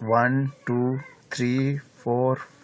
1 2 3 4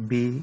B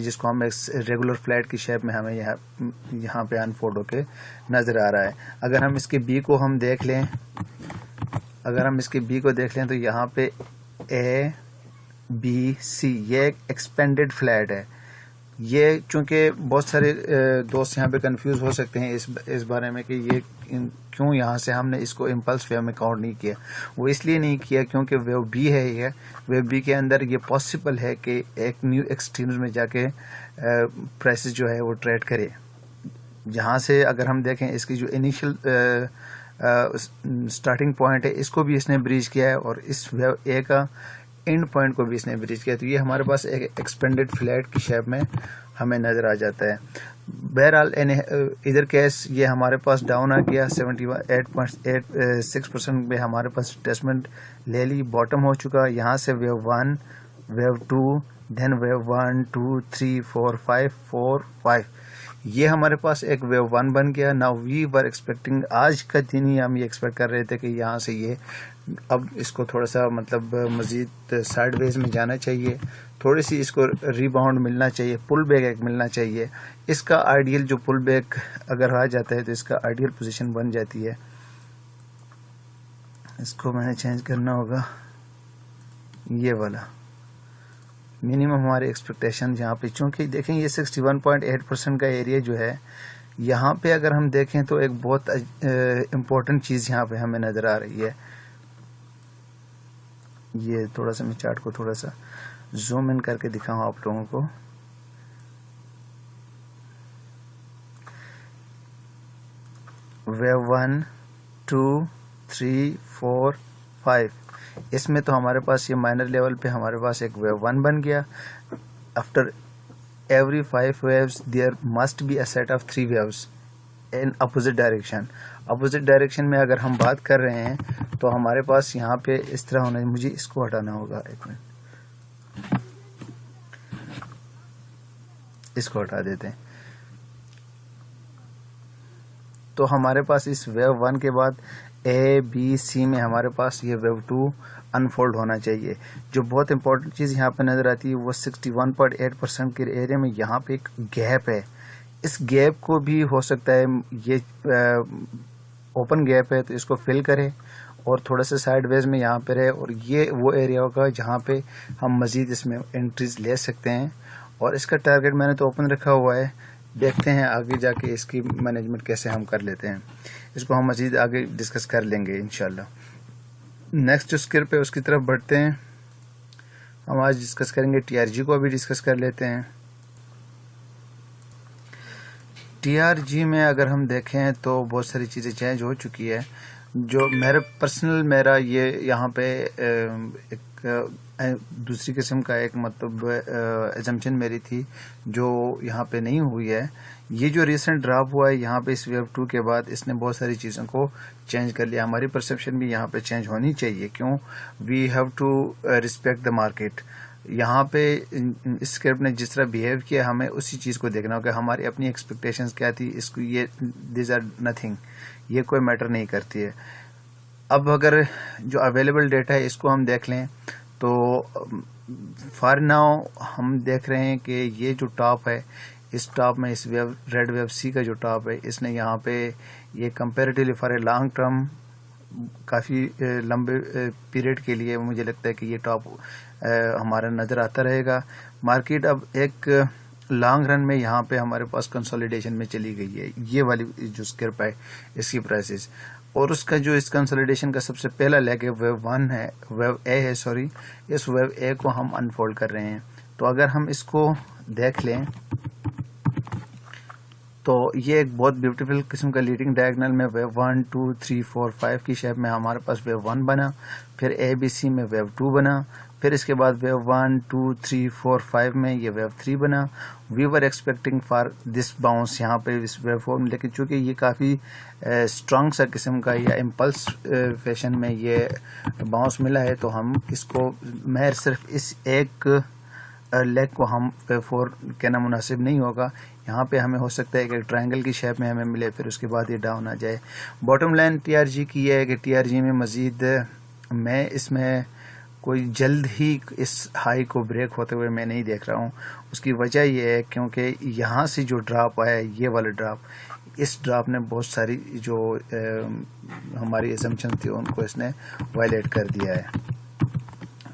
جس کو ہم ریگولر فلیٹ کی شیپ میں ہمیں یہاں پہ انفولڈ ہو کے نظر آ رہا ہے. اگر ہم اس کے بی کو ہم دیکھ لیں تو یہاں پہ اے بی سی یہ ایک ایکسپینڈڈ فلیٹ ہے. یہ چونکہ بہت سارے دوست یہاں پہ کنفیوز ہو سکتے ہیں اس بارے میں کہ یہ کیوں یہاں سے ہم نے اس کو امپلس ویو میں کاؤنٹ نہیں کیا. وہ اس لیے نہیں کیا کیونکہ ویو بی ہے. یہ ویو بی کے اندر یہ پاسبل ہے کہ ایک نیو ایکسٹریمز میں جا کے پرائسز جو ہے وہ ٹریڈ کرے. جہاں سے اگر ہم دیکھیں اس کی جو انیشل سٹارٹنگ پوائنٹ ہے اس کو بھی اس نے بریچ کیا ہے اور اس ویو اے کا اینڈ پوائنٹ کو بھی اس نے بریچ کیا. تو یہ ہمارے پاس ایک ایکسپینڈڈ فلیٹ کی شیپ میں ہمیں نظر آ جاتا ہے. بہرحال ادھر کیس یہ ہمارے پاس ڈاؤن آ گیا 78.86% پہ ہمارے پاس ٹیسٹمنٹ لے لی, باٹم ہو چکا. یہاں سے ویو 1 ویو 2 دین ویو 1 2 3 4 5 4 5 یہ ہمارے پاس ایک ویو 1 بن گیا. ناؤ وی ور ایکسپیکٹنگ آج کا دن ہی ہم یہ ایکسپیکٹ کر رہے تھے کہ یہاں سے یہ اب اس کو تھوڑا سا مطلب مزید سائڈ ویز میں جانا چاہیے, تھوڑی سی اس کو ریباؤنڈ ملنا چاہیے, پل بیک ایک ملنا چاہیے. اس کا آئیڈیل جو پل بیک اگر آ جاتا ہے تو اس کا آئیڈیل پوزیشن بن جاتی ہے. اس کو میں نے چینج کرنا ہوگا, یہ والا منیمم ہماری ایکسپیکٹیشن یہاں پہ, چونکہ دیکھیں یہ 61.8% کا ایریا جو ہے یہاں پہ اگر ہم دیکھیں تو ایک بہت امپورٹنٹ چیز یہاں پہ ہمیں نظر آ رہی ہے. یہ تھوڑا سا میں چارٹ کو تھوڑا سا زوم ان کر کے دکھاؤں آپ لوگوں کو. ویو 1 2 3 4 5 اس میں تو ہمارے پاس یہ مائنر لیول پہ ہمارے پاس ایک ویو 1 بن گیا. After every 5 waves there must be a set of 3 waves in opposite direction. Opposite direction میں اگر ہم بات کر رہے ہیں تو ہمارے پاس یہاں پہ اس طرح ہونا ہے. مجھے اس کو ہٹانا ہوگا, ایک منٹ, اس کو ہٹا دیتے ہیں. تو ہمارے پاس اس ویو 1 کے بعد اے بی سی میں ہمارے پاس یہ ویو 2 انفولڈ ہونا چاہیے. جو بہت امپورٹنٹ چیز یہاں پہ نظر آتی ہے وہ 61.8% کے ایریا میں یہاں پہ ایک گیپ ہے. اس گیپ کو بھی ہو سکتا ہے یہ اوپن گیپ ہے تو اس کو فل کرے اور تھوڑا سا سائڈ ویز میں یہاں پہ رہے, اور یہ وہ ایریا ہوگا جہاں پہ ہم مزید اس میں انٹریز لے سکتے ہیں. اور اس کا ٹارگیٹ میں نے تو اوپن رکھا ہوا ہے, دیکھتے ہیں آگے جا کے اس کی مینجمنٹ کیسے ہم کر لیتے ہیں. اس کو ہم مزید آگے ڈسکس کر لیں گے انشاءاللہ. نیکسٹ جو اسکر پہ اس کی طرف بڑھتے ہیں. ہم آج ڈسکس کریں گے ٹی آر جی کو بھی ڈسکس کر لیتے ہیں. ٹی آر جی میں اگر ہم دیکھیں تو بہت ساری چیزیں چینج ہو چکی ہے. جو میرا یہ یہاں پہ ایک دوسری قسم کا ایک مطلب ایزمپشن میری تھی جو یہاں پہ نہیں ہوئی ہے. یہ جو ریسنٹ ڈراپ ہوا ہے یہاں پہ اس ویو 2 کے بعد اس نے بہت ساری چیزوں کو چینج کر لیا. ہماری پرسپشن بھی یہاں پہ چینج ہونی چاہیے. کیوں؟ We have to respect the market. یہاں پہ اس اسکرپٹ نے جس طرح بہیو کیا ہمیں اسی چیز کو دیکھنا ہوگا. ہماری اپنی ایکسپیکٹیشنز کیا تھی, اس کو یہ دیز آر نتھنگ, یہ کوئی میٹر نہیں کرتی ہے. اب اگر جو اویلیبل ڈیٹا ہے اس کو ہم دیکھ لیں تو فار ناؤ ہم دیکھ رہے ہیں کہ یہ جو ٹاپ ہے اس ٹاپ میں اس ویو ریڈ ویو سی کا جو ٹاپ ہے اس نے یہاں پہ یہ comparatively for a long term کافی لمبے پیریڈ کے لیے مجھے لگتا ہے کہ یہ ٹاپ ہمارا نظر آتا رہے گا. مارکیٹ اب ایک لانگ رن میں یہاں پہ ہمارے پاس کنسولیڈیشن میں چلی گئی ہے. یہ والی جو اسکرپ ہے اس کی پرائسز, اور اس کا جو اس کنسولیڈیشن کا سب سے پہلا لیگ ہے ویو 1 ہے, ویو اے ہے سوری, اس ویو اے کو ہم انفولڈ کر رہے ہیں. تو اگر ہم اس کو دیکھ لیں تو یہ ایک بہت بیوٹیفل قسم کا لیڈنگ ڈائگنل میں ویو 1 2 3 4 5 کی شیپ میں ہمارے پاس ویو 1 بنا, پھر اے بی سی میں ویو 2 بنا, پھر اس کے بعد ویو 1 2 3 4 5 میں یہ ویو 3 بنا. وی ور ایکسپیکٹنگ فار دس باؤنس یہاں پہ اس ویو 4 میں, لیکن چونکہ یہ کافی اسٹرانگ سا قسم کا یا امپلس فیشن میں یہ باؤنس ملا ہے تو ہم اس کو مہر صرف اس ایک لیگ کو ہم ویو 4 کہنا مناسب نہیں ہوگا. یہاں پہ ہمیں ہو سکتا ہے کہ ایک ٹرائنگل کی شیپ میں ہمیں ملے, پھر اس کے بعد یہ ڈاؤن آ جائے. Bottom line T R G کی ہے کہ ٹی آر جی میں مزید میں اس میں کوئی جلد ہی اس ہائی کو بریک ہوتے ہوئے میں نہیں دیکھ رہا ہوں. اس کی وجہ یہ ہے کیونکہ یہاں سے جو ڈراپ آیا ہے، یہ والا ڈراپ، اس ڈراپ نے بہت ساری جو ہماری اسمپشن تھی ان کو اس نے وائلیٹ کر دیا ہے.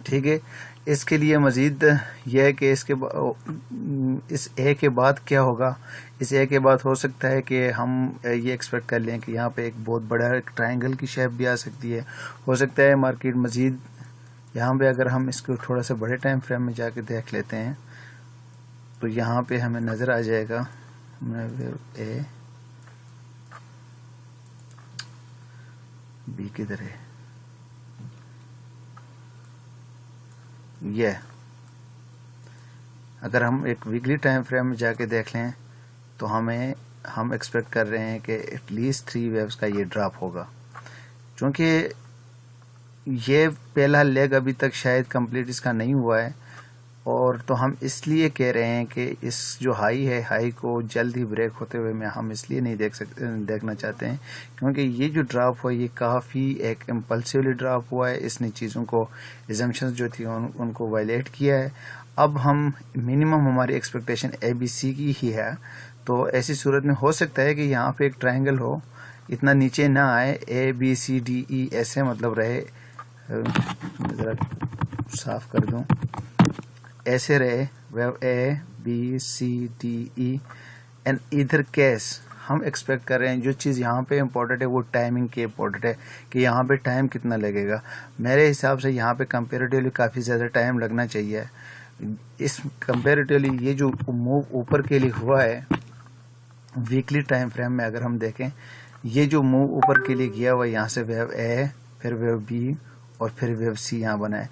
ٹھیک ہے، اس کے لیے مزید یہ ہے کہ اس اے کے بعد کیا ہوگا. اس اے کے بعد ہو سکتا ہے کہ ہم یہ ایکسپیکٹ کر لیں کہ یہاں پہ ایک بہت بڑا ٹرائنگل کی شیپ بھی آ سکتی ہے. ہو سکتا ہے مارکیٹ مزید یہاں پہ، اگر ہم اس کو تھوڑا سا بڑے ٹائم فریم میں جا کے دیکھ لیتے ہیں تو یہاں پہ ہمیں نظر آ جائے گا اے بی کدھر ہے، یہ اگر ہم ایک ویکلی ٹائم فریم میں جا کے دیکھ لیں تو ہم ایکسپیکٹ کر رہے ہیں کہ ایٹ لیسٹ 3 ویوز کا یہ ڈراپ ہوگا. چونکہ یہ پہلا لیگ ابھی تک شاید کمپلیٹ اس کا نہیں ہوا ہے، اور تو ہم اس لیے کہہ رہے ہیں کہ اس جو ہائی ہے، ہائی کو جلد ہی بریک ہوتے ہوئے میں ہم اس لیے نہیں دیکھنا چاہتے ہیں کیونکہ یہ جو ڈراپ ہوا یہ کافی ایک امپلسیولی ڈراپ ہوا ہے. اس نے چیزوں کو، ایزمپشنز جو تھی ان کو وائلیٹ کیا ہے. اب ہم منیمم ہماری ایکسپیکٹیشن اے بی سی کی ہی ہے، تو ایسی صورت میں ہو سکتا ہے کہ یہاں پہ ایک ٹرائنگل ہو، اتنا نیچے نہ آئے، اے بی سی ڈی ای ایسے مطلب رہے، ذرا صاف کر دوں، ایسے رہے wave A B C D E and ادھر کیس. ہم ایکسپیکٹ کر رہے ہیں جو چیز یہاں پہ امپورٹنٹ ہے وہ ٹائمنگ کی امپورٹنٹ ہے کہ یہاں پہ ٹائم کتنا لگے گا. میرے حساب سے یہاں پہ کمپیریٹیولی کافی زیادہ ٹائم لگنا چاہیے. اس کمپیریٹیولی یہ جو موو اوپر کے لیے ہوا ہے ویکلی ٹائم فریم میں اگر ہم دیکھیں، یہ جو موو اوپر کے لیے گیا ہوا ہے، یہاں سے ویو اے، پھر ویو بی اور پھر ویو سی یہاں بنا ہے.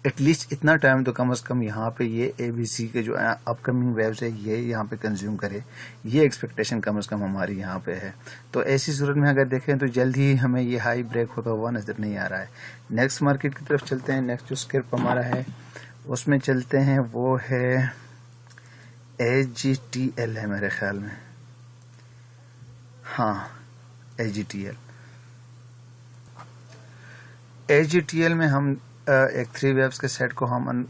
ایٹ لیسٹ اتنا ٹائم تو کم از کم یہاں پہ یہ اے بی سی کے جو اپ کمنگ ویوز ہے یہ یہاں پہ کنزیوم کرے. یہ ایکسپیکٹیشن کم از کم ہماری یہاں پہ ہے. تو ایسی صورت میں اگر دیکھیں تو جلد ہی ہمیں یہ ہائی بریک ہوتا ہوا نظر نہیں آ رہا ہے. نیکسٹ مارکیٹ کی طرف چلتے ہیں. نیکسٹ جو اسکرپ ہمارا ہے اس میں چلتے ہیں، وہ ہے ایچ جی ٹی ایل ہے میرے خیال میں، ہاں H G T L. H G T L میں ہم ایک 3 ویوز کے سیٹ کو ہم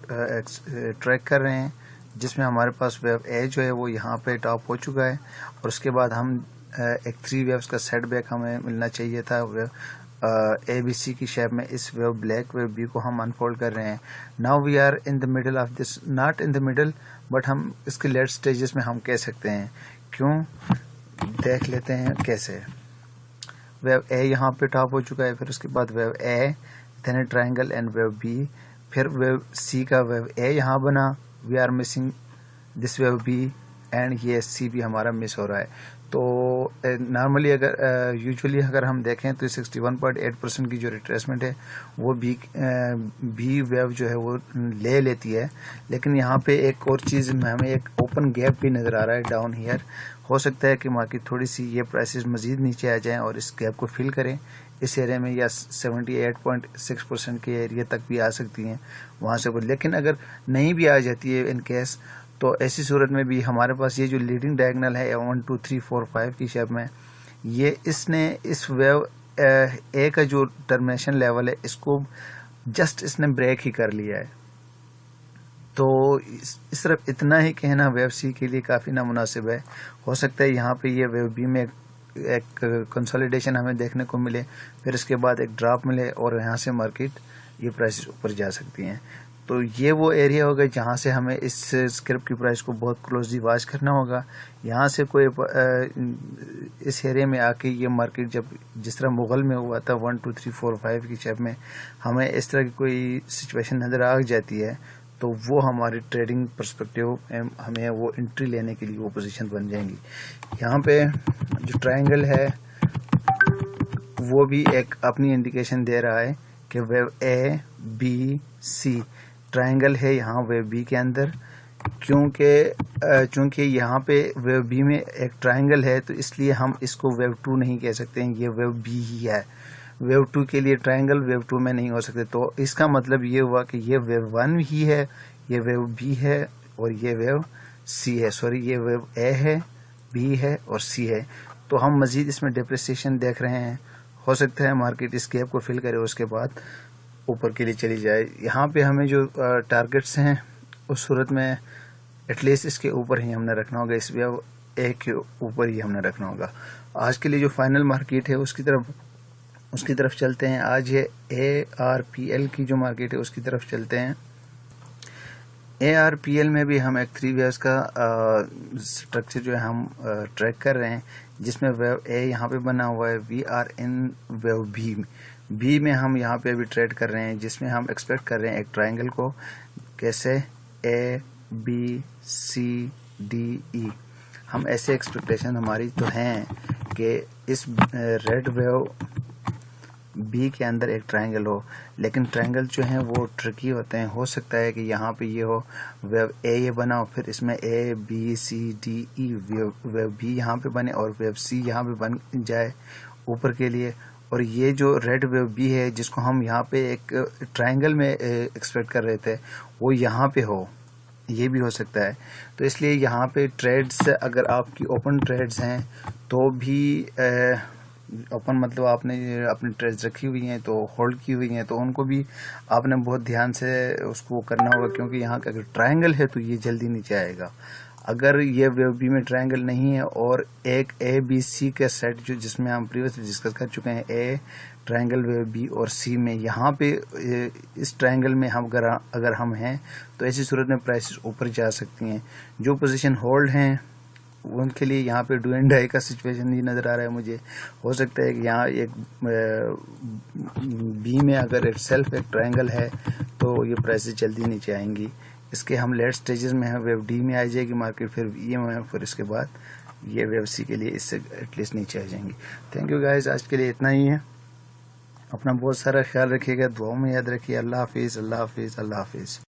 ٹریک کر رہے ہیں، جس میں ہمارے پاس ویو اے جو ہے وہ یہاں پہ ٹاپ ہو چکا ہے، اور اس کے بعد ہم ایک 3 ویوز کا سیٹ بیک ہمیں ملنا چاہیے تھا اے بی سی کی شیپ میں. اس ویو بلیک ویو بی کو ہم انفولڈ کر رہے ہیں. Now we are in the middle of this, not in the middle but ہم اس کے لیٹ سٹیجز میں ہم کہہ سکتے ہیں. کیوں؟ دیکھ لیتے ہیں کیسے. ویو اے یہاں پہ ٹاپ ہو چکا ہے، پھر اس کے بعد wave A, then triangle and wave B, پھر ویو سی کا ویو اے یہاں بنا، we are missing this wave B, and یہ سی بھی ہمارا مس ہو رہا ہے. تو نارملی یوزلی اگر ہم دیکھیں تو 61.8% کی جو ریٹریسمنٹ ہے وہ بی ویو جو ہے وہ لے لیتی ہے. لیکن یہاں پہ ایک اور چیز ہمیں ایک اوپن گیپ بھی نظر آ رہا ہے ڈاؤن ہیئر. ہو سکتا ہے کہ مارکیٹ تھوڑی سی یہ پرائسز مزید نیچے آ جائیں اور اس گیپ کو فل کریں اس ایریا میں، یا 78.6% کے ایریا تک بھی آ سکتی ہیں وہاں سے. لیکن اگر نہیں بھی آ جاتی ہے ان کیس، تو ایسی صورت میں بھی ہمارے پاس یہ جو لیڈنگ ڈائگنل ہے 1 2 3 4 5 کی شیپ میں، یہ اس نے اس ویو اے کا جو ٹرمینیشن لیول ہے اس کو جسٹ اس نے بریک ہی کر لیا ہے. تو صرف اتنا ہی کہنا ویو سی کے لیے کافی نامناسب ہے. ہو سکتا ہے یہاں پہ یہ ویو بی میں ایک کنسولیڈیشن ہمیں دیکھنے کو ملے، پھر اس کے بعد ایک ڈراپ ملے اور یہاں سے مارکیٹ یہ پرائسز اوپر جا سکتی ہیں. تو یہ وہ ایریا ہوگا جہاں سے ہمیں اس اسکرپ کی پرائس کو بہت کلوزلی واچ کرنا ہوگا. یہاں سے کوئی اس ایریا میں آ کے یہ مارکیٹ جس طرح مغل میں ہوا تھا 1 2 3 4 5 کی شیپ میں ہمیں اس طرح کی کوئی سچویشن نظر آ جاتی ہے، تو وہ ہماری ٹریڈنگ پرسپیکٹیو ہمیں وہ انٹری لینے کے لیے وہ پوزیشن بن جائیں گی. یہاں پہ جو ٹرائنگل ہے وہ بھی ایک اپنی انڈیکیشن دے رہا ہے کہ view A B C triangle ہے یہاں ویو بی کے اندر. چونکہ یہاں پہ ویو بی میں ایک ٹرائنگل ہے تو اس لیے ہم اس کو ویو 2 نہیں کہہ سکتے ہیں، یہ ویو بی ہی ہے. ویو 2 کے لیے ٹرائنگل ویو 2 میں نہیں ہو سکتے. تو اس کا مطلب یہ ہوا کہ یہ ویو 1 ہی ہے، یہ ویو بی ہے اور یہ ویو سی ہے. سوری، یہ ویو اے ہے، بی ہے اور سی ہے. تو ہم مزید اس میں ڈپریسیشن دیکھ رہے ہیں. ہو سکتا ہے مارکیٹ اس گیپ کو فل کرے، اس کے بعد اوپر کے لیے چلی جائے. یہاں پہ ہمیں جو ٹارگٹس ہیں اس صورت میں ایٹ لیسٹ اس کے اوپر ہی ہم نے رکھنا ہوگا, اس ویو اے کے اوپر ہی ہم نے رکھنا ہوگا. آج کے لیے جو فائنل مارکیٹ ہے اس کی طرف چلتے ہیں. آج یہ ARPL کی جو مارکیٹ ہے اس کی طرف چلتے ہیں. ARPL میں بھی ہم ایک 3 ویوز کا سٹرکچر جو ہے ہم ٹریک کر رہے ہیں, جس میں ویو اے یہاں پہ بنا ہوا ہے. We are in wave B میں ہم یہاں پہ بھی ٹریڈ کر رہے ہیں, جس میں ہم ایکسپیکٹ کر رہے ہیں ایک ٹرائنگل کو, کیسے ABCDE. ہم ایسے ایکسپیکٹیشن ہماری تو ہیں کہ اس ریڈ ویو بی کے اندر ایک ٹرائنگل ہو, لیکن ٹرائنگل جو ہیں وہ ٹرکی ہوتے ہیں. ہو سکتا ہے کہ یہاں پہ یہ ہو, ویو اے یہ بنا ہو, پھر اس میں ABCDE ویو بی یہاں پہ بنے اور ویو سی یہاں پہ بن جائے اوپر کے لیے, اور یہ جو ریڈ ویو بی ہے جس کو ہم یہاں پہ ایک ٹرائنگل میں ایکسپیکٹ کر رہے تھے وہ یہاں پہ ہو, یہ بھی ہو سکتا ہے. تو اس لیے یہاں پہ ٹریڈز اگر آپ کی اوپن ٹریڈز ہیں تو بھی اوپن مطلب آپ نے اپنی ٹریڈز رکھی ہوئی ہیں تو ہولڈ کی ہوئی ہیں, تو ان کو بھی آپ نے بہت دھیان سے اس کو کرنا ہوگا, کیونکہ یہاں کا اگر ٹرائنگل ہے تو یہ جلدی نیچے آئے گا. اگر یہ ویو بی میں ٹرائنگل نہیں ہے اور ایک ABC کا سیٹ جو جس میں ہم پریویسلی ڈسکس کر چکے ہیں, A ٹرائنگل ویو بی اور C میں, یہاں پہ اس ٹرائنگل میں ہم اگر ہم ہیں تو ایسی صورت میں پرائسز اوپر جا سکتی ہیں. جو پوزیشن ہولڈ ہیں ان کے لیے یہاں پہ ڈو اینڈ ڈائی کا سچویشن ہی نظر آ رہا ہے مجھے. ہو سکتا ہے کہ یہاں ایک بی میں اگر ایک سیلف ایک ٹرائنگل ہے تو یہ پرائسز جلدی نیچے آئیں گی. اس کے ہم لیٹ سٹیجز میں ہیں, ویو ڈی میں آ جائے گی مارکیٹ, پھر وی میں, پھر اس کے بعد یہ ویو سی کے لیے اس سے ایٹ لیسٹ نیچے آ جائیں گی. تھینک یو گائز, آج کے لیے اتنا ہی ہے. اپنا بہت سارا خیال رکھیے گا, دعاؤں میں یاد رکھیے. اللہ حافظ, اللہ حافظ, اللہ حافظ.